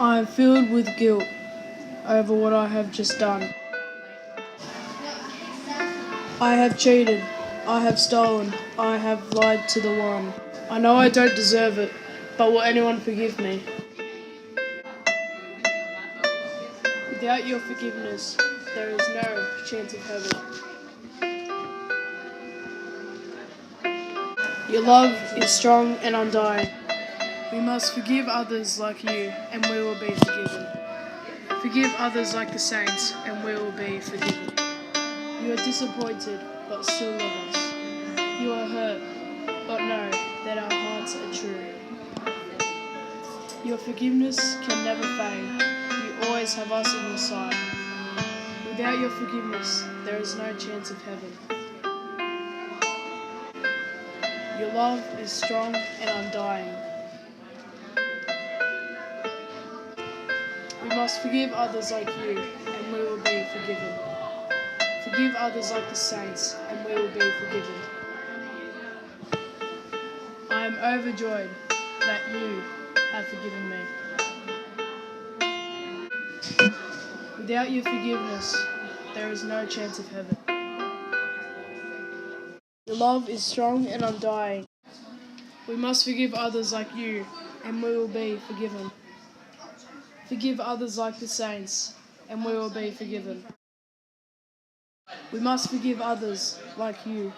I am filled with guilt over what I have just done. I have cheated, I have stolen, I have lied to the one. I know I don't deserve it, but will anyone forgive me? Without your forgiveness, there is no chance of heaven. Your love is strong and undying. We must forgive others like you, and we will be forgiven. Forgive others like the saints, and we will be forgiven. You are disappointed, but still love us. You are hurt, but know that our hearts are true. Your forgiveness can never fade. You always have us in your sight. Without your forgiveness, there is no chance of heaven. Your love is strong and undying. We must forgive others like you, and we will be forgiven. Forgive others like the saints, and we will be forgiven. I am overjoyed that you have forgiven me. Without your forgiveness, there is no chance of heaven. Your love is strong and undying. We must forgive others like you, and we will be forgiven. Forgive others like the saints, and we will be forgiven. We must forgive others like you,